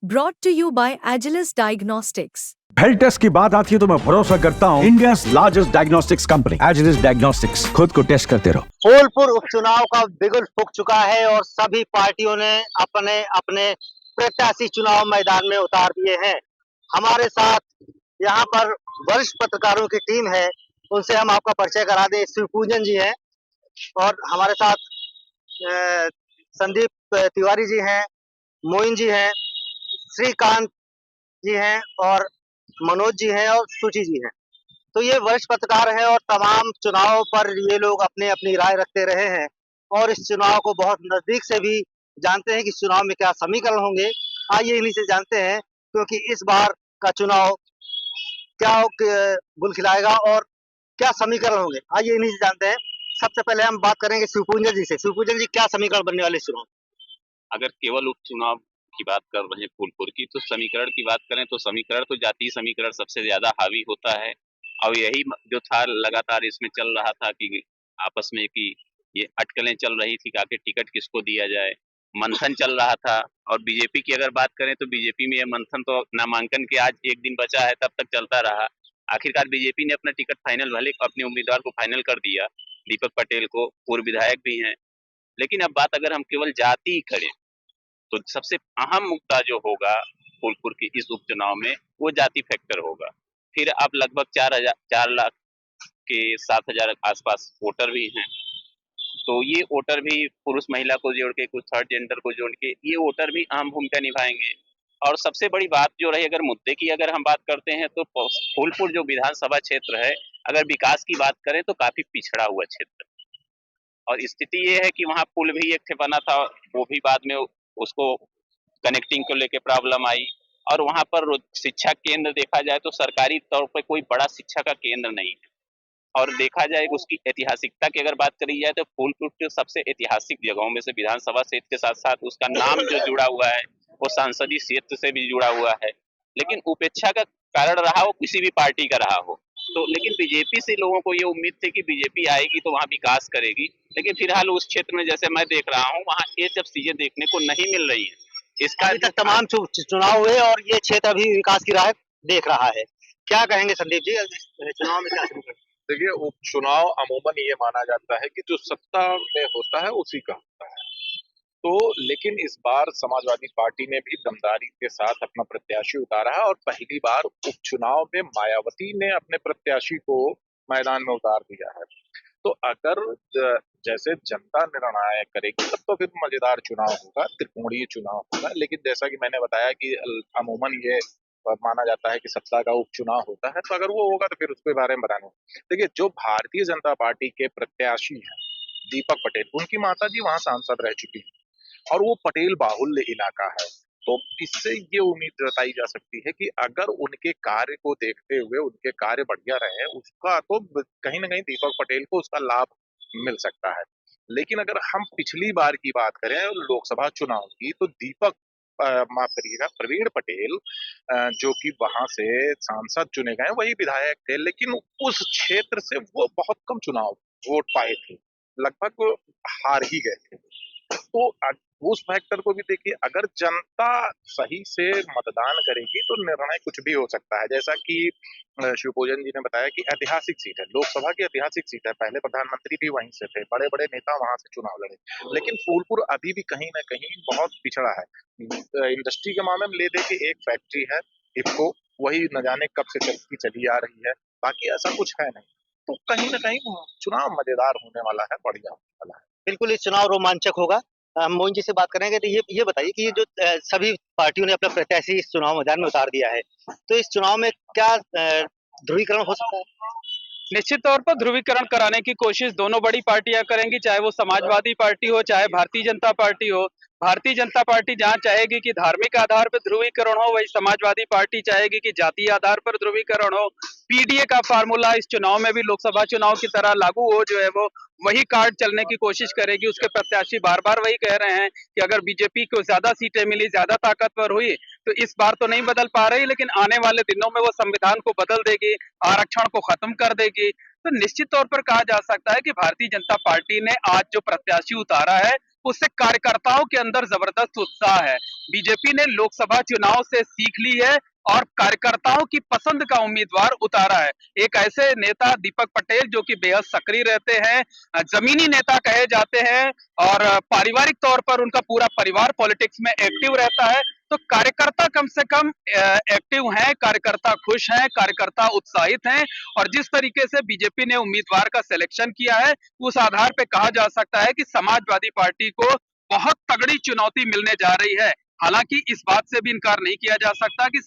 Brought to you by Agilus Diagnostics. Health test की बात आती है तो मैं भरोसा करता हूँ India largest diagnostics company Agilus diagnostics. खुद को टेस्ट करते रहो। फूलपुर उपचुनाव का बिगुल फूंक चुका है और सभी पार्टियों ने अपने अपने प्रत्याशी चुनाव मैदान में उतार दिए हैं। हमारे साथ यहाँ पर वरिष्ठ पत्रकारों की टीम है, उनसे हम आपका परिचय करा दें। शिवपूजन जी हैं और हमारे साथ संदीप तिवारी जी हैं, मोइन जी हैं, श्रीकांत जी हैं और मनोज जी हैं और सुची जी हैं। तो ये वरिष्ठ पत्रकार हैं और तमाम चुनाव पर ये लोग अपने अपनी राय रखते रहे हैं और इस चुनाव को बहुत नजदीक से भी जानते हैं कि इस चुनाव में क्या समीकरण होंगे। आइए इन्हीं से जानते हैं, क्योंकि इस बार का चुनाव क्या गुल खिलाएगा और क्या समीकरण होंगे। आइए इन्हीं से जानते हैं। सबसे पहले हम बात करेंगे शिवपूजन जी से। शिवपूजन जी, क्या समीकरण बनने वाले इस चुनाव? अगर केवल उपचुनाव की बात कर रहे हैं फूलपुर की, तो समीकरण की बात करें तो समीकरण तो जातीय समीकरण सबसे ज्यादा हावी होता है। और यही जो था लगातार इसमें चल रहा था कि आपस में कि ये अटकलें चल रही थी कि आखिर टिकट किसको दिया जाए, मंथन चल रहा था। और बीजेपी की अगर बात करें तो बीजेपी में ये मंथन तो नामांकन के आज एक दिन बचा है तब तक चलता रहा। आखिरकार बीजेपी ने अपना टिकट फाइनल, भले अपने उम्मीदवार को फाइनल कर दिया, दीपक पटेल को, पूर्व विधायक भी हैं। लेकिन अब बात अगर हम केवल जाति करें तो सबसे अहम मुद्दा जो होगा फूलपुर की इस उपचुनाव में वो जाति फैक्टर होगा। फिर अब लगभग 4 लाख के 7,000 आसपास वोटर भी हैं, तो ये वोटर भी पुरुष महिला को जोड़ के, कुछ थर्ड जेंडर को जोड़ के, ये वोटर भी अहम भूमिका निभाएंगे। और सबसे बड़ी बात जो रही, अगर मुद्दे की अगर हम बात करते हैं तो फूलपुर जो विधानसभा क्षेत्र है, अगर विकास की बात करें तो काफी पिछड़ा हुआ क्षेत्र, और स्थिति ये है कि वहाँ पुल भी एक बना था, वो भी बाद में उसको कनेक्टिंग को लेके प्रॉब्लम आई। और वहाँ पर शिक्षा केंद्र देखा जाए तो सरकारी तौर पर कोई बड़ा शिक्षा का केंद्र नहीं है। और देखा जाए उसकी ऐतिहासिकता की अगर बात करी जाए तो फूलपुर के सबसे ऐतिहासिक जगहों में से विधानसभा क्षेत्र के साथ साथ उसका नाम जो जुड़ा हुआ है वो सांसदीय क्षेत्र से भी जुड़ा हुआ है। लेकिन उपेक्षा का कारण रहा वो किसी भी पार्टी का रहा हो, तो लेकिन बीजेपी से लोगों को ये उम्मीद थी कि बीजेपी आएगी तो वहाँ विकास करेगी। लेकिन फिलहाल उस क्षेत्र में जैसे मैं देख रहा हूँ वहाँ ये सब चीजें देखने को नहीं मिल रही है। इसका अभी तक तमाम चुनाव हुए और ये क्षेत्र अभी विकास की राह देख रहा है। क्या कहेंगे संदीप जी, चुनाव में क्या समीकरण? देखिए, उपचुनाव अमूमन ये माना जाता है कि जो सत्ता में होता है उसी का होता है। तो लेकिन इस बार समाजवादी पार्टी ने भी दमदारी के साथ अपना प्रत्याशी उतारा है और पहली बार उपचुनाव में मायावती ने अपने प्रत्याशी को मैदान में उतार दिया है। तो अगर जैसे जनता निर्णय करेगी तब तो फिर मजेदार चुनाव होगा, त्रिकोणीय चुनाव होगा। लेकिन जैसा कि मैंने बताया कि अमूमन ये माना जाता है कि सत्ता का उपचुनाव होता है, तो अगर वो होगा तो फिर उसके बारे में बताना। देखिए, जो भारतीय जनता पार्टी के प्रत्याशी हैं दीपक पटेल, उनकी माता जी वहां सांसद रह चुकी है और वो पटेल बाहुल्य इलाका है। तो इससे ये उम्मीद जताई जा सकती है कि अगर उनके कार्य को देखते हुए उनके कार्य बढ़िया रहे उसका तो कहीं ना कहीं दीपक पटेल को उसका लाभ मिल सकता है। लेकिन अगर हम पिछली बार की बात करें लोकसभा चुनाव की, तो दीपक माफ करिएगा प्रवीण पटेल जो कि वहां से सांसद चुने गए वही विधायक थे, लेकिन उस क्षेत्र से वो बहुत कम चुनाव वोट पाए थे, लगभग हार ही गए थे। तो उस फैक्टर को भी देखिए, अगर जनता सही से मतदान करेगी तो निर्णय कुछ भी हो सकता है। जैसा कि शिवपूजन जी ने बताया कि ऐतिहासिक सीट है, लोकसभा की ऐतिहासिक सीट है, पहले प्रधानमंत्री भी वहीं से थे, बड़े बड़े नेता वहां से चुनाव लड़े। लेकिन फूलपुर अभी भी कहीं ना कहीं बहुत पिछड़ा है। इंडस्ट्री के मामले में ले दे कि एक फैक्ट्री है इफको, वही न जाने कब से चलती चली आ रही है, बाकी ऐसा कुछ है नहीं। तो कहीं ना कहीं चुनाव मजेदार होने वाला है, बढ़िया होने वाला है। बिल्कुल, इस चुनाव रोमांचक होगा। मोहन जी से बात करेंगे तो ये बताइए कि ये जो सभी पार्टियों ने अपना प्रत्याशी इस चुनाव मैदान में उतार दिया है, तो इस चुनाव में क्या ध्रुवीकरण हो सकता है? निश्चित तौर पर ध्रुवीकरण कराने की कोशिश दोनों बड़ी पार्टियां करेंगी, चाहे वो समाजवादी पार्टी हो चाहे भारतीय जनता पार्टी हो। भारतीय जनता पार्टी जहां चाहेगी कि धार्मिक आधार पर ध्रुवीकरण हो, वही समाजवादी पार्टी चाहेगी कि जातीय आधार पर ध्रुवीकरण हो। पीडीए का फार्मूला इस चुनाव में भी लोकसभा चुनाव की तरह लागू हो, जो है वो वही कार्ड चलने की कोशिश करेगी। उसके प्रत्याशी बार बार वही कह रहे हैं कि अगर बीजेपी को ज्यादा सीटें मिली, ज्यादा ताकतवर हुई, तो इस बार तो नहीं बदल पा रही, लेकिन आने वाले दिनों में वो संविधान को बदल देगी, आरक्षण को खत्म कर देगी। तो निश्चित तौर पर कहा जा सकता है कि भारतीय जनता पार्टी ने आज जो प्रत्याशी उतारा है उससे कार्यकर्ताओं के अंदर जबरदस्त उत्साह है। बीजेपी ने लोकसभा चुनाव से सीख ली है और कार्यकर्ताओं की पसंद का उम्मीदवार उतारा है। एक ऐसे नेता दीपक पटेल जो कि बेहद सक्रिय रहते हैं, जमीनी नेता कहे जाते हैं और पारिवारिक तौर पर उनका पूरा परिवार पॉलिटिक्स में एक्टिव रहता है। तो कार्यकर्ता कम से कम एक्टिव हैं, कार्यकर्ता खुश हैं, कार्यकर्ता उत्साहित हैं और जिस तरीके से बीजेपी ने उम्मीदवार का सिलेक्शन किया है, उस आधार पे कहा जा सकता है कि समाजवादी पार्टी को बहुत तगड़ी चुनौती मिलने जा रही है। हालांकि इस बात से भी इनकार नहीं किया जा सकता कि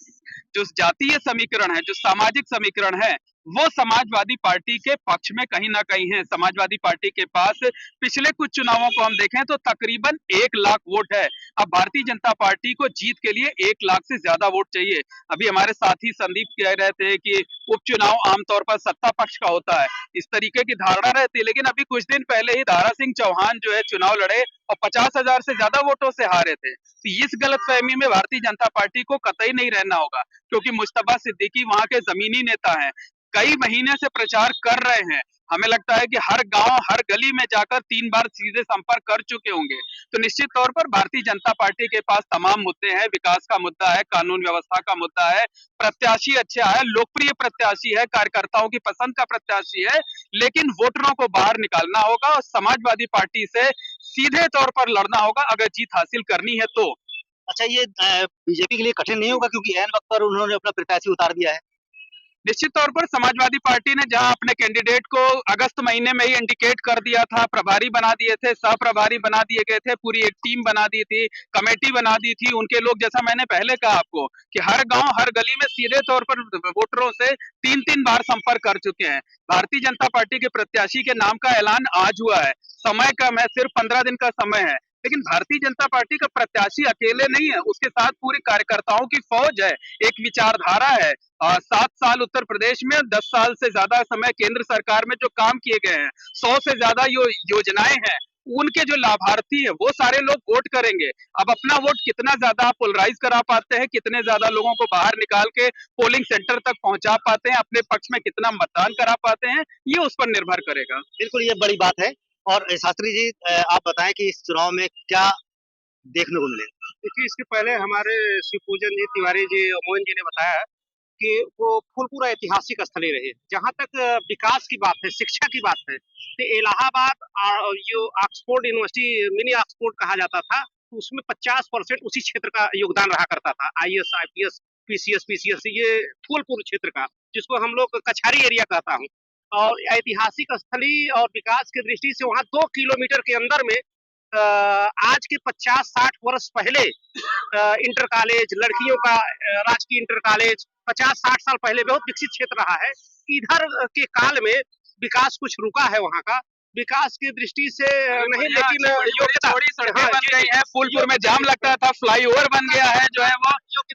जो जातीय समीकरण है, जो सामाजिक समीकरण है, वो समाजवादी पार्टी के पक्ष में कहीं ना कहीं है। समाजवादी पार्टी के पास पिछले कुछ चुनावों को हम देखें तो तकरीबन 1 लाख वोट है। अब भारतीय जनता पार्टी को जीत के लिए 1 लाख से ज्यादा वोट चाहिए। अभी हमारे साथी संदीप कह रहे थे कि उपचुनाव आमतौर पर सत्ता पक्ष का होता है, इस तरीके की धारणा रहती है, लेकिन अभी कुछ दिन पहले ही दारा सिंह चौहान जो है चुनाव लड़े और 50,000 से ज्यादा वोटों से हारे थे। तो इस गलतफहमी में भारतीय जनता पार्टी को कतई नहीं रहना होगा, क्योंकि मुश्तबा सिद्दीकी वहां के जमीनी नेता हैं, कई महीने से प्रचार कर रहे हैं। हमें लगता है कि हर गांव, हर गली में जाकर 3 बार सीधे संपर्क कर चुके होंगे। तो निश्चित तौर पर भारतीय जनता पार्टी के पास तमाम मुद्दे हैं। विकास का मुद्दा है, कानून व्यवस्था का मुद्दा है, प्रत्याशी अच्छा है, लोकप्रिय प्रत्याशी है, कार्यकर्ताओं की पसंद का प्रत्याशी है, लेकिन वोटरों को बाहर निकालना होगा और समाजवादी पार्टी से सीधे तौर पर लड़ना होगा अगर जीत हासिल करनी है तो। अच्छा, ये बीजेपी के लिए कठिन नहीं होगा क्योंकि ऐन वक्त पर उन्होंने अपना प्रत्याशी उतार दिया है? निश्चित तौर पर समाजवादी पार्टी ने जहां अपने कैंडिडेट को अगस्त महीने में ही इंडिकेट कर दिया था, प्रभारी बना दिए थे, सह प्रभारी बना दिए गए थे, पूरी एक टीम बना दी थी, कमेटी बना दी थी, उनके लोग, जैसा मैंने पहले कहा आपको कि हर गांव, हर गली में सीधे तौर पर वोटरों से 3-3 बार संपर्क कर चुके हैं। भारतीय जनता पार्टी के प्रत्याशी के नाम का ऐलान आज हुआ है, समय कम है, सिर्फ 15 दिन का समय है, लेकिन भारतीय जनता पार्टी का प्रत्याशी अकेले नहीं है, उसके साथ पूरी कार्यकर्ताओं की फौज है, एक विचारधारा है। 7 साल उत्तर प्रदेश में, 10 साल से ज्यादा समय केंद्र सरकार में जो काम किए गए हैं, 100 से ज्यादा योजनाएं हैं, उनके जो लाभार्थी है वो सारे लोग वोट करेंगे। अब अपना वोट कितना ज्यादा पोलराइज करा पाते हैं, कितने ज्यादा लोगों को बाहर निकाल के पोलिंग सेंटर तक पहुंचा पाते हैं, अपने पक्ष में कितना मतदान करा पाते हैं, ये उस पर निर्भर करेगा। बिल्कुल, ये बड़ी बात है। और शास्त्री जी, आप बताएं कि इस चुनाव में क्या देखने को मिलेगा? देखिए, इसके पहले हमारे शिवपूजन जी, तिवारी जी और मोहन जी ने बताया कि वो फूलपुर ऐतिहासिक स्थल ही रही है। जहाँ तक विकास की बात है, शिक्षा की बात है, तो इलाहाबाद जो ऑक्सफोर्ड यूनिवर्सिटी, मिनी ऑक्सफोर्ड कहा जाता था, तो उसमें 50% उसी क्षेत्र का योगदान रहा करता था। IAS, IPS, PCS, ये फूलपुर क्षेत्र का, जिसको हम लोग कछारी एरिया कहता हूँ। और ऐतिहासिक स्थली और विकास की दृष्टि से वहाँ 2 किलोमीटर के अंदर में आज के 50-60 वर्ष पहले इंटर कॉलेज, लड़कियों का राजकीय इंटर कॉलेज 50-60 साल पहले बहुत विकसित क्षेत्र रहा है। इधर के काल में विकास कुछ रुका है, वहाँ का विकास की दृष्टि से नहीं, लेकिन योग्यता, थोड़ी सड़कें बन गई है, फूलपुर में जाम लगता था, फ्लाईओवर बन गया है जो है वो,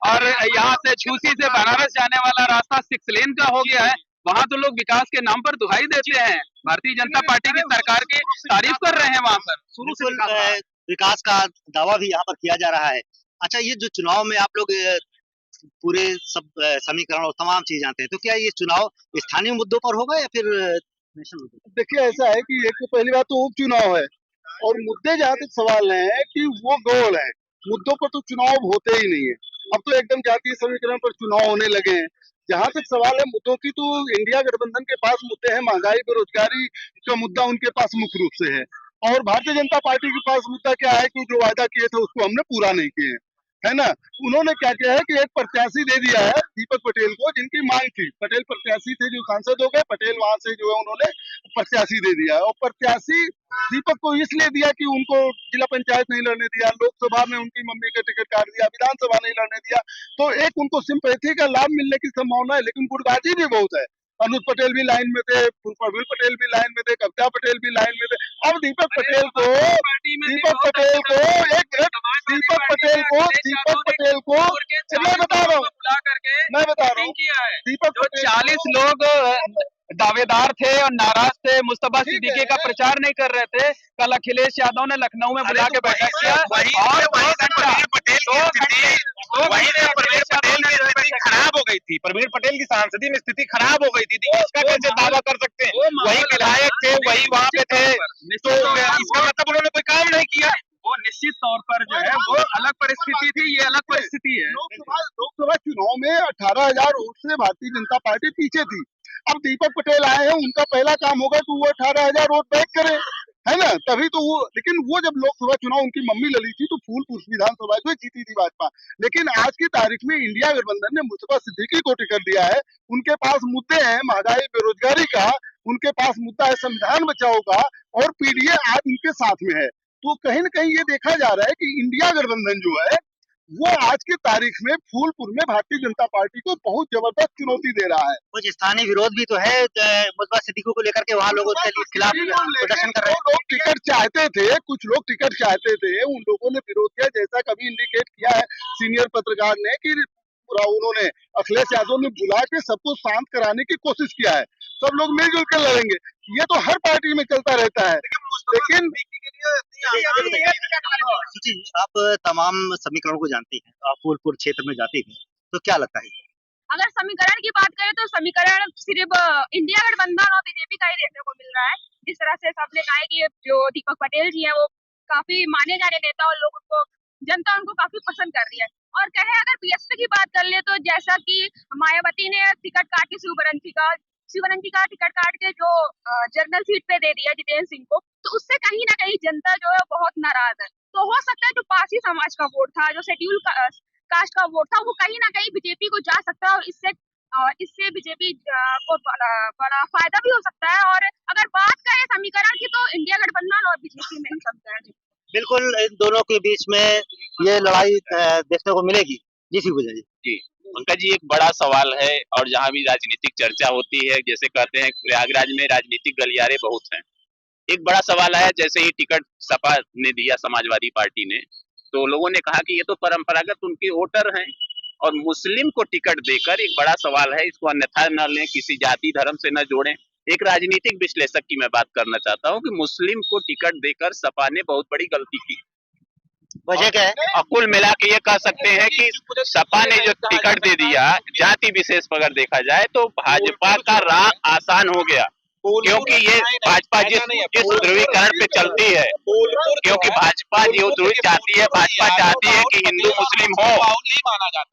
और यहाँ से झूसी से बनारस जाने वाला रास्ता 6 लेन का हो गया है। वहाँ तो लोग विकास के नाम पर दुहाई देते हैं, भारतीय जनता पार्टी की सरकार की तारीफ कर रहे हैं वहाँ पर। शुरू से विकास का दावा भी यहाँ पर किया जा रहा है। अच्छा, ये जो चुनाव में आप लोग पूरे सब समीकरण और तमाम चीज जानते हैं, तो क्या ये चुनाव स्थानीय मुद्दों पर होगा या फिर नेशनल मुद्दों पर? देखिए, ऐसा है कि एक तो पहली बात तो उपचुनाव है और मुद्दे जहाँ तक सवाल है कि वो गोल है, मुद्दों पर तो चुनाव होते ही नहीं है। अब तो एकदम जातीय समीकरण पर चुनाव होने लगे हैं। जहाँ तक सवाल है मुद्दों की, तो इंडिया गठबंधन के पास मुद्दे हैं, महंगाई, बेरोजगारी का मुद्दा उनके पास मुख्य रूप से है। और भारतीय जनता पार्टी के पास मुद्दा क्या है कि जो वायदा किए थे उसको हमने पूरा नहीं किए, है ना। उन्होंने क्या किया है कि एक प्रत्याशी दे दिया है दीपक पटेल को, जिनकी मांग थी। पटेल प्रत्याशी थे जो सांसद हो गए, पटेल वहां से जो है उन्होंने प्रत्याशी दे दिया है। और प्रत्याशी दीपक को इसलिए दिया कि उनको जिला पंचायत नहीं लड़ने दिया, लोकसभा में उनकी मम्मी का टिकट काट दिया, विधानसभा नहीं लड़ने दिया, तो एक उनको सिंपैथी का लाभ मिलने की संभावना है। लेकिन गुटबाजी भी बहुत है। अनुज पटेल भी लाइन में थे, प्रवीण पटेल भी लाइन में थे, कविता पटेल भी लाइन में थे। अब दीपक पटेल को एक मिनट, दीपक पटेल को मैं बता रहा हूँ दीपक जो 40 लोग दावेदार थे और नाराज थे, मुस्तफा सिद्दीकी का प्रचार नहीं कर रहे थे, कल अखिलेश यादव ने लखनऊ में बुला के बैठक किया और खराब हो गई थी। प्रवीण पटेल की सांसदी में स्थिति खराब हो गई थी, इसका कैसे दावा कर सकते हैं? वही विधायक थे, वही वहाँ पे थे, तो इसका मतलब उन्होंने कोई काम नहीं किया। वो निश्चित तौर पर जो है वो अलग परिस्थिति थी, ये अलग परिस्थिति है। लोकसभा चुनाव में 18,000 वोट से भारतीय जनता पार्टी पीछे थी। अब दीपक पटेल आए हैं, उनका पहला काम होगा कि वो 18,000 वोट बैक करें, है ना? तभी तो वो, लेकिन वो जब लोकसभा चुनाव उनकी मम्मी लड़ी थी तो फूलपुर विधानसभा जो जीती थी भाजपा। लेकिन आज की तारीख में इंडिया गठबंधन ने मुस्तफा सिद्दीकी को टिकट दिया है। उनके पास मुद्दे हैं महंगाई बेरोजगारी का, उनके पास मुद्दा है संविधान बचाओ का, और पीडीए आज उनके साथ में है। तो कहीं न कहीं ये देखा जा रहा है कि इंडिया गठबंधन जो है वो आज की तारीख में फूलपुर में भारतीय जनता पार्टी को बहुत जबरदस्त चुनौती दे रहा है। कुछ स्थानीय विरोध भी तो है मुस्तफा सिद्दीकी को लेकर के, वहाँ लोग उसके खिलाफ प्रदर्शन कर रहे हैं। लोग टिकट चाहते थे, कुछ लोग टिकट चाहते थे, उन लोगों ने विरोध किया, जैसा कभी इंडिकेट किया है सीनियर पत्रकार ने कि पूरा उन्होंने अखिलेश यादव ने बुला के सबको शांत कराने की कोशिश किया है। सब लोग मिलजुल कर लड़ेंगे, ये तो हर पार्टी में चलता रहता है। लेकिन जी, आप तमाम समीकरणों को जानती हैं, आप फूलपुर क्षेत्र में जाती हैं, तो क्या लगता है? अगर समीकरण की बात करें तो समीकरण सिर्फ इंडिया गठबंधन और बीजेपी का ही देखने को मिल रहा है। जिस तरह से सबने कहा है कि जो दीपक पटेल जी हैं वो काफी माने जाने नेता और लोग उनको, जनता उनको काफी पसंद कर रही है। और कहे अगर बीएसपी की बात कर ले तो जैसा कि मायावती ने टिकट काट के शिवरंजी का टिकट काट के जो जनरल सीट पे दे दिया जितेंद्र सिंह को, तो उससे कहीं ना कहीं जनता जो है बहुत नाराज है। तो हो सकता है जो पारसी समाज का वोट था, जो शेड्यूल कास्ट का वोट था, वो कहीं ना कहीं बीजेपी को जा सकता है और इससे बीजेपी को बड़ा फायदा भी हो सकता है। और अगर बात करें समीकरण की तो इंडिया गठबंधन और बीजेपी में ही समीकरण है। बिल्कुल, इन दोनों के बीच में ये लड़ाई देखने को मिलेगी। जी शिवभूषण जी, पंकज जी, एक बड़ा सवाल है और जहाँ भी राजनीतिक चर्चा होती है, जैसे कहते हैं प्रयागराज में राजनीतिक गलियारे बहुत हैं। एक बड़ा सवाल आया जैसे ही टिकट सपा ने दिया समाजवादी पार्टी ने, तो लोगों ने कहा कि ये तो परंपरागत उनके वोटर हैं, और मुस्लिम को टिकट देकर एक बड़ा सवाल है, इसको अन्यथा न लें, किसी जाति धर्म से न जोड़ें। एक राजनीतिक विश्लेषक की मैं बात करना चाहता हूं कि मुस्लिम को टिकट देकर सपा ने बहुत बड़ी गलती की। वजह क्या है? और कुल मिला के ये कह सकते हैं कि सपा ने जो टिकट दे दिया, जाति विशेष पर अगर देखा जाए तो भाजपा का राह आसान हो गया, क्योंकि ये भाजपा जिस ध्रुवीकरण पे चलती है, क्योंकि भाजपा जो ध्रुवी चाहती है, भाजपा चाहती है कि हिंदू मुस्लिम हो।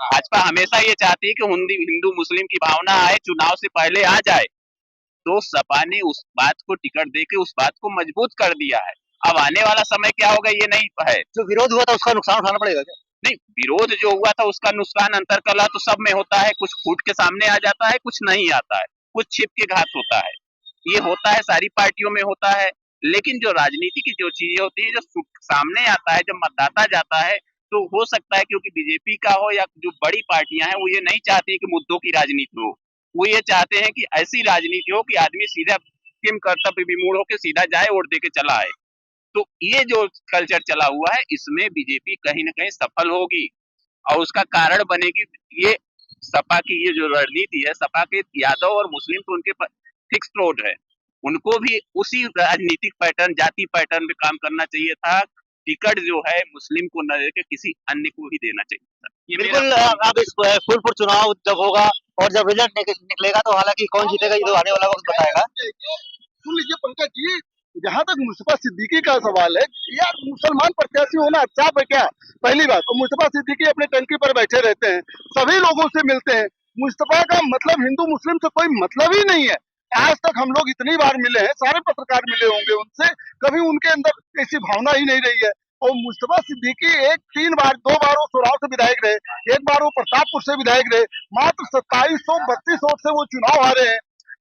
भाजपा हमेशा ये चाहती है कि हिंदू मुस्लिम की भावना आए, चुनाव से पहले आ जाए। तो सपा ने उस बात को टिकट देके उस बात को मजबूत कर दिया है। अब आने वाला समय क्या होगा ये नहीं है। जो विरोध हुआ था उसका नुकसान उठाना पड़ेगा क्या? नहीं, विरोध जो हुआ था उसका नुकसान अंतरकलह तो सब में होता है, कुछ फूट के सामने आ जाता है, कुछ नहीं आता है, कुछ छिप के घात होता है, ये होता है, सारी पार्टियों में होता है। लेकिन जो राजनीति की जो चीजें होती है, जो सामने आता है, जब मतदाता जाता है, तो हो सकता है क्योंकि बीजेपी का हो या जो बड़ी पार्टियां हैं, वो ये नहीं चाहती कि मुद्दों की राजनीति हो। वो ये चाहते हैं कि ऐसी राजनीति हो कि आदमी सीधा किम कर्तव्य विमूढ़ होकर सीधा जाए, वोट दे के चला आए। तो ये जो कल्चर चला हुआ है, इसमें बीजेपी कहीं ना कहीं सफल होगी और उसका कारण बनेगी ये सपा की ये जो रणनीति है। सपा के यादव और मुस्लिम तो उनके फिक्स रोड है, उनको भी उसी राजनीतिक पैटर्न, जाति पैटर्न में काम करना चाहिए था। टिकट जो है मुस्लिम को न देकर किसी अन्य को ही देना चाहिए था। बिल्कुल, अब इस फूलपुर चुनाव जब होगा और जब रिजल्ट निकलेगा तो हालांकि कौन जीतेगा ये तो आने वाला वक्त बताएगा। सुन लीजिए पंकज जी, जहाँ तक मुस्तफा सिद्दीकी का सवाल है, यार मुसलमान प्रत्याशी होना अच्छा है क्या? पहली बात तो मुस्तफा सिद्दीकी अपने टंकी पर बैठे रहते हैं, सभी लोगों से मिलते हैं। मुस्तफा का मतलब हिंदू मुस्लिम से कोई मतलब ही नहीं है। आज तक हम लोग इतनी बार मिले हैं, सारे पत्रकार मिले होंगे उनसे, कभी उनके अंदर ऐसी भावना ही नहीं रही है। और मुस्तफा सिद्दीकी 2 बार वो सोराव से विधायक रहे, 1 बार वो प्रतापपुर से विधायक रहे, मात्र 2732 वोट से वो चुनाव हारे हैं।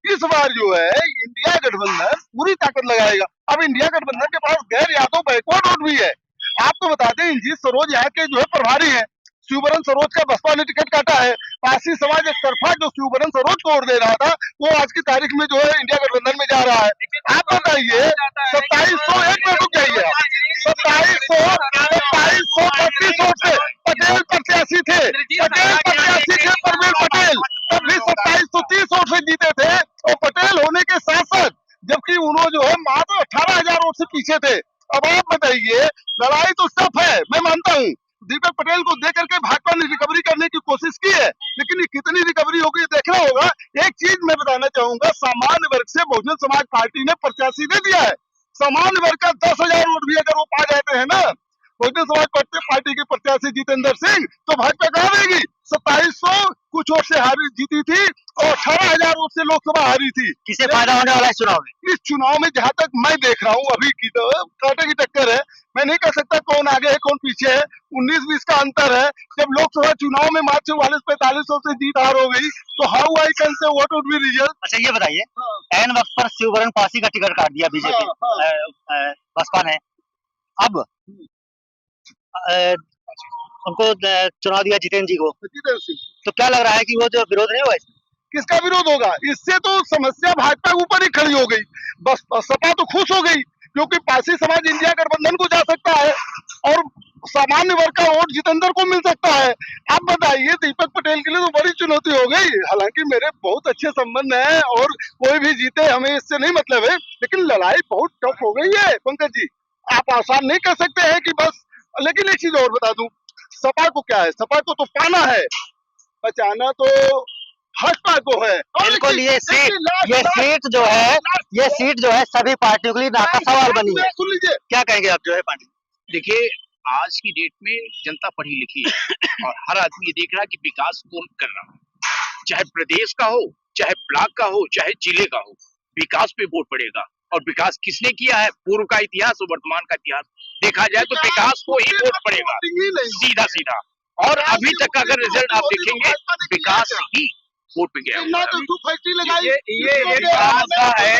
इस बार जो है इंडिया गठबंधन पूरी ताकत लगाएगा। अब इंडिया गठबंधन के पास गैर यादव बैकवर्ड वोट भी है। आपको बता दें, इंजीत सरोज यहाँ के जो है प्रभारी है, शिवबरन सरोज का बसपा ने टिकट काटा है। पारसी समाज एक तरफा जो शिवबरन सरोज को वोट दे रहा था, वो आज की तारीख में जो है इंडिया गठबंधन में जा रहा है। आप बताइए, 2701 में रुक जाइए, 2732 वोट से पटेल प्रत्याशी थे, परवीन पटेल, तब भी 2730 वोट से जीते थे, और पटेल होने के साथ साथ जबकि उन्होंने जो है मात्र 18,000 वोट से पीछे थे। अब आप बताइए, लड़ाई तो टफ है, मैं मानता हूँ। दीपक पटेल को दे करके भाजपा ने रिकवरी करने की कोशिश की है, लेकिन ये कितनी रिकवरी होगी देखना होगा। एक चीज मैं बताना चाहूंगा, सामान्य वर्ग से बहुजन समाज पार्टी ने प्रत्याशी दे दिया है। सामान्य वर्ग का 10,000 वोट भी अगर वो पा जाते हैं ना, बहुजन समाज पार्टी के प्रत्याशी जितेंद्र सिंह, तो भाजपा कहाँ देगी? 2700 कुछ वोट से हारी जीती थी और 18,000 वोट से लोकसभा हारी थी। किसे फायदा होने वाला है इस चुनाव में? इस चुनाव में जहां तक मैं देख रहा हूँ अभी की तो कांटे की टक्कर है। मैं नहीं कह सकता कौन आगे है कौन पीछे है, 19-20 का अंतर है। जब लोकसभा चुनाव में मात्र 44-45 से जीत हार हो गई, तो how I can say what would be result? अच्छा ये बताइए, एन वक्त पर शिववरण पासी का टिकट काट दिया बीजेपी बसपा ने, अब उनको चुनाव दिया जितेंद्र जी को, जितेंद्र सिंह, तो क्या लग रहा है कि वो जो विरोध नहीं हुआ इसमें? किसका विरोध होगा? इससे तो समस्या भाजपा के ऊपर ही खड़ी हो गई। बस सपा तो खुश हो गई क्योंकि पासी समाज इंडिया गठबंधन को जा सकता है और सामान्य वर्ग का वोट जितेंद्र को मिल सकता है। आप बताइए, दीपक पटेल के लिए तो बड़ी चुनौती हो गई। हालांकि मेरे बहुत अच्छे संबंध हैं और कोई भी जीते हमें इससे नहीं मतलब है, लेकिन लड़ाई बहुत टफ हो गई है पंकज जी। आप आसान नहीं कर सकते हैं कि बस। लेकिन एक चीज और बता दूं, सपा को क्या है? सपा को तो पाना है, बचाना तो भाजपा को है। बिल्कुल, ये सीट जो है सभी पार्टियों के लिए नाका सवाल बनी है। सुन लीजिए, क्या कहेंगे आप जो है पार्टी? देखिए, आज की डेट में जनता पढ़ी लिखी है और हर आदमी ये देख रहा है कि विकास कौन कर रहा है, चाहे प्रदेश का हो, चाहे ब्लॉक का हो, चाहे जिले का हो, विकास पे वोट पड़ेगा। और विकास किसने किया है, पूर्व का इतिहास और वर्तमान का इतिहास देखा जाए तो विकास को ही वोट पड़ेगा, सीधा सीधा। और अभी तक अगर रिजल्ट आप देखेंगे, विकास ही वोट पे गया। ये एक बड़ा मुद्दा है,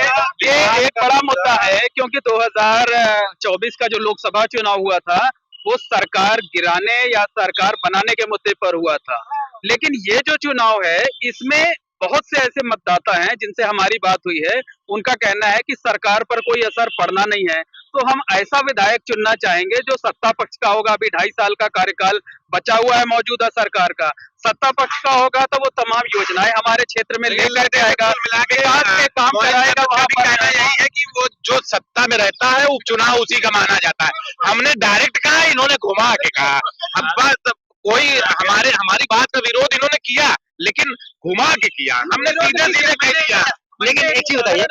ये एक बड़ा मुद्दा है, क्योंकि 2024 का जो लोकसभा चुनाव हुआ था वो सरकार गिराने या सरकार बनाने के मुद्दे पर हुआ था। लेकिन ये जो चुनाव है, इसमें बहुत से ऐसे मतदाता हैं जिनसे हमारी बात हुई है, उनका कहना है कि सरकार पर कोई असर पड़ना नहीं है। तो हम ऐसा विधायक चुनना चाहेंगे जो सत्ता पक्ष का होगा। अभी 2.5 साल का कार्यकाल बचा हुआ है मौजूदा सरकार का। सत्ता पक्ष का होगा तो वो तमाम योजनाएं हमारे क्षेत्र में लेकर के आएगा, विकास के काम कराएगा। वहाँ पर कहना यही है कि वो जो सत्ता में रहता है उपचुनाव उसी का माना जाता है। हमने डायरेक्ट कहा, इन्होंने घुमा के कहा। अब बात कोई हमारी बात का विरोध इन्होंने किया, लेकिन घुमा के किया, हमने सीधे सीधे कह दिया। लेकिन एक चीज बताइए,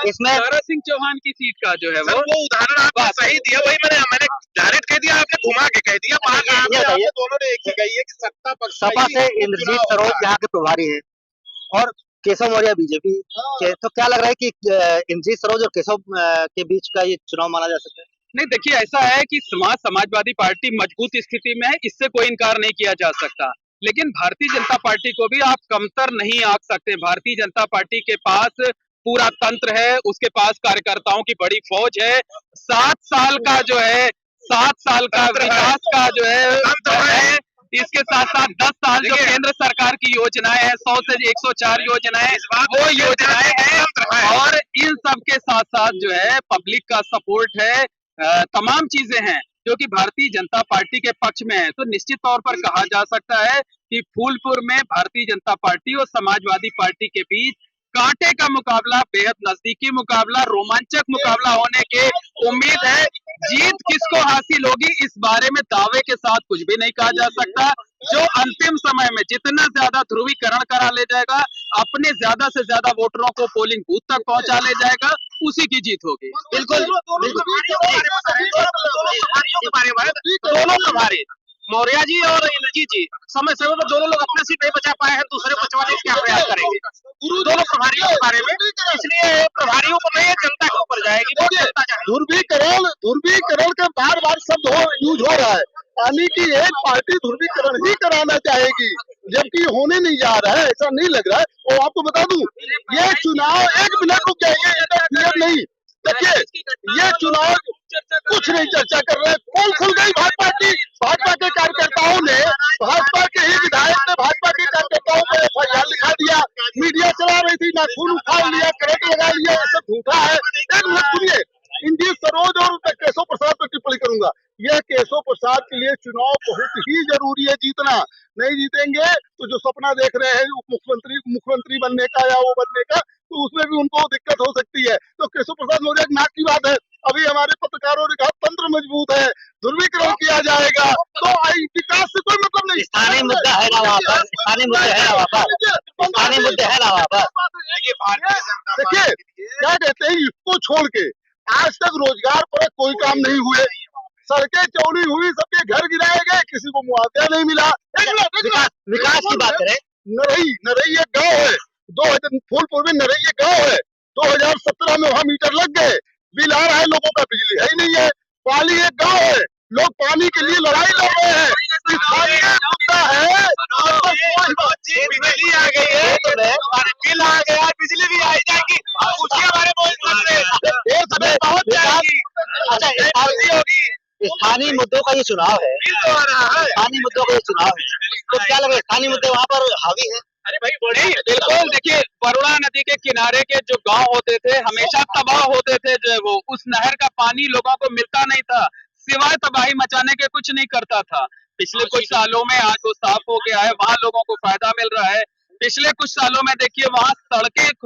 इसमें दारा सिंह चौहान की सीट का जो है वो उदाहरण आपने सही दिया, वही मैंने डायरेक्ट कह दिया, आपने घुमा के कह दिया। दोनों ने एक ही कही है कि सत्ता पक्ष सपा से इंद्रजीत सरोज यहाँ के प्रभारी है और केशव मौर्य बीजेपी के, तो क्या लग रहा है कि इंद्रजीत सरोज और केशव के बीच का ये चुनाव माना जा सकता है? नहीं, देखिए ऐसा है कि समाजवादी पार्टी मजबूत स्थिति में है, इससे कोई इनकार नहीं किया जा सकता। लेकिन भारतीय जनता पार्टी को भी आप कमतर नहीं आंक सकते। भारतीय जनता पार्टी के पास पूरा तंत्र है, उसके पास कार्यकर्ताओं की बड़ी फौज है। 7 साल का जो है 7 साल का विकास का जो है, इसके साथ साथ 10 साल जो केंद्र सरकार की योजनाएं हैं, 100 से 104 योजनाएं, वो योजनाएं हैं। और इन सब के साथ साथ जो है पब्लिक का सपोर्ट है, तमाम चीजें हैं जो कि भारतीय जनता पार्टी के पक्ष में है। तो निश्चित तौर पर कहा जा सकता है कि फूलपुर में भारतीय जनता पार्टी और समाजवादी पार्टी के बीच कांटे का मुकाबला, बेहद नजदीकी मुकाबला, रोमांचक मुकाबला होने की उम्मीद है। जीत किसको हासिल होगी इस बारे में दावे के साथ कुछ भी नहीं कहा जा सकता। जो अंतिम समय में जितना ज्यादा ध्रुवीकरण करा ले जाएगा, अपने ज्यादा से ज्यादा वोटरों को पोलिंग बूथ तक पहुंचा ले जाएगा, उसी की जीत होगी। बिल्कुल, दोनों प्रभारी मौर्य जी और इंद्रजीत जी समय समय पर दोनों लोग अपना सीट नहीं बचा पाए हैं, दूसरे बचवाने के क्या प्रयास करेंगे दोनों प्रभारियों के बारे में। इसलिए प्रभारियों को नहीं, जनता के ऊपर जाएगी। ध्रुवीकरण का बार बार शब्द यूज हो रहा है, यानी कि एक पार्टी ध्रुवीकरण ही कराना चाहेगी, जबकि होने नहीं जा रहा है, ऐसा नहीं लग रहा है। और आपको बता दूं, ये चुनाव 1 मिनट रुक जाएंगे नहीं। देखिए, ये चुनाव कुछ नहीं चर्चा कर रहे, पोल खुल गई भाजपा की। भाजपा के कार्यकर्ताओं ने, भाजपा के ही विधायक ने भाजपा के कार्यकर्ताओं पर FIR लिखा दिया। मीडिया चला रही थी, नाखून उखाड़ लिया, करंट लगा लिया, ये सब झूठा है। एक मिनट सुनिए, इंद्रजीत सरोज और केशव प्रसाद पर टिप्पणी करूंगा। यह केशव प्रसाद के लिए चुनाव बहुत ही जरूरी है जीतना। नहीं जीतेंगे तो जो सपना देख रहे हैं मुख्यमंत्री बनने का या वो बनने का, तो उसमें भी उनको दिक्कत हो सकती है। तो केशव प्रसाद मौर्य नाक की बात है। अभी हमारे पत्रकारों ने कहा तंत्र मजबूत है, ध्रुवीकरण किया जाएगा, तो विकास से कोई मतलब नहीं। स्थानीय मुद्दा है ना वहाँ पर, स्थानीय मुद्दे है ना वहाँ पर, स्थानीय मुद्दे है ना वहाँ पर। देखिए क्या कहते हैं, इसको छोड़ के आज तक रोजगार पर कोई काम नहीं हुए। सड़कें चौड़ी हुई, सबके घर गिराए गए, किसी को मुआवजा नहीं मिला। विकास की बात करें, नरई एक गांव है, 2000 फूलपुर में नरई एक गांव है, 2017 में वहां मीटर लग गए, बिल आ रहा है, लोगों का बिजली है ही नहीं है। पाली एक गांव है, लोग पानी के लिए लड़ाई लड़ रहे हैं, स्थानीय मुद्दा है। बिजली आ गई है, बिल आ गया, बिजली भी आ जाएगी, उसके बारे में ये समय बहुत जाएगी। अच्छा, स्थानीय मुद्दों का ये चुनाव है, स्थानीय मुद्दों का ये चुनाव है, तो क्या लगे स्थानीय मुद्दे वहाँ पर हावी है? अरे भाई नहीं, बिल्कुल। देखिए, वरुणा नदी के किनारे के जो गांव होते थे हमेशा तबाह होते थे, जो है वो उस नहर का पानी लोगों को मिलता नहीं था, सिवाय तबाही मचाने के कुछ नहीं करता था। पिछले कुछ सालों में आज वो साफ हो गया है, वहां लोगों को फायदा मिल रहा है। पिछले कुछ सालों में देखिए वहां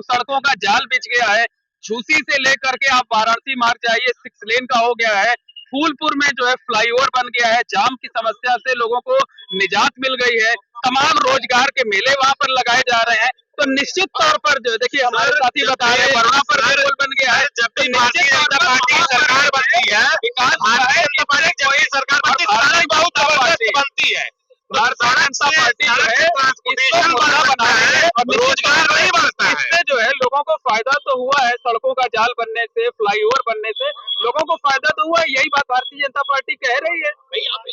सड़कों का जाल बिछ गया है। झूसी से लेकर के आप वाराणसी मार्ग जाइए, 6 लेन का हो गया है। फूलपुर में जो है फ्लाईओवर बन गया है, जाम की समस्या से लोगों को निजात मिल गई है। तमाम रोजगार के मेले वहां पर लगाए जा रहे हैं। तो निश्चित तौर पर जो देखिए हमारे साथी बता रहे हैं वरुणा पर पुल बन गया है। जब भी भारतीय जनता पार्टी सरकार बनती है, विकास भारतीय जनता पार्टी कोई सरकार बनती है, बहुत जबरदस्त बनती है। भारतीय जनता पार्टी जो है ट्रांसपोर्टेशन बढ़ा है और रोजगार नहीं बढ़ता है। इससे जो है लोगों को फायदा तो हुआ है, सड़कों का जाल बनने से, फ्लाईओवर बनने से लोगों को फायदा तो हुआ है। यही बात भारतीय जनता पार्टी कह रही है।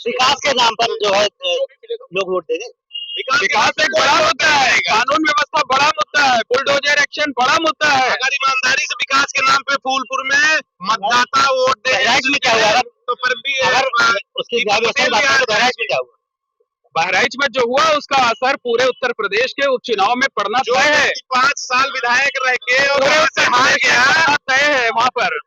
विकास के नाम पर जो है लोग वोट देंगे। विकास एक बड़ा मुद्दा है, कानून व्यवस्था बड़ा मुद्दा है, बुलडोजर एक्शन बड़ा मुद्दा है। अगर ईमानदारी से विकास के नाम पे फूलपुर में मतदाता वोट दे, बहराइच में क्या हुआ? तो फिर भी अगर उसकी व्यवस्था बात करें तो बहराइच में क्या हुआ? बहराइच में जो हुआ उसका असर पूरे उत्तर प्रदेश के उपचुनाव में पड़ना तय है। 5 साल विधायक रह के और हार गया, तय है वहाँ पर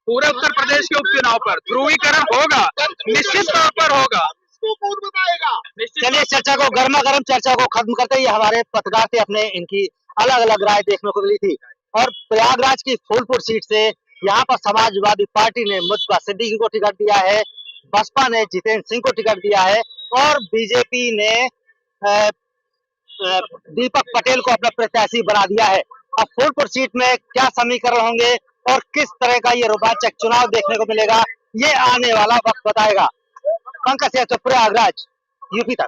पूरे उत्तर प्रदेश के उपचुनाव पर ध्रुवीकरण होगा, निश्चित तौर पर होगा। चलिए चर्चा को गर्मा गर्म चर्चा को खत्म करते ही हमारे पत्रकार से अपने इनकी अलग अलग राय देखने को मिली थी। और प्रयागराज की फूलपुर सीट से यहाँ पर समाजवादी पार्टी ने मुस्तफा सिद्दीकी को टिकट दिया है, बसपा ने जितेंद्र सिंह को टिकट दिया है और बीजेपी ने दीपक पटेल को अपना प्रत्याशी बना दिया है। अब फूलपुर सीट में क्या समीकरण होंगे और किस तरह का ये रोमांचक चुनाव देखने को मिलेगा, ये आने वाला वक्त बताएगा। पंकज यादव, प्रयागराज, यूपी तक।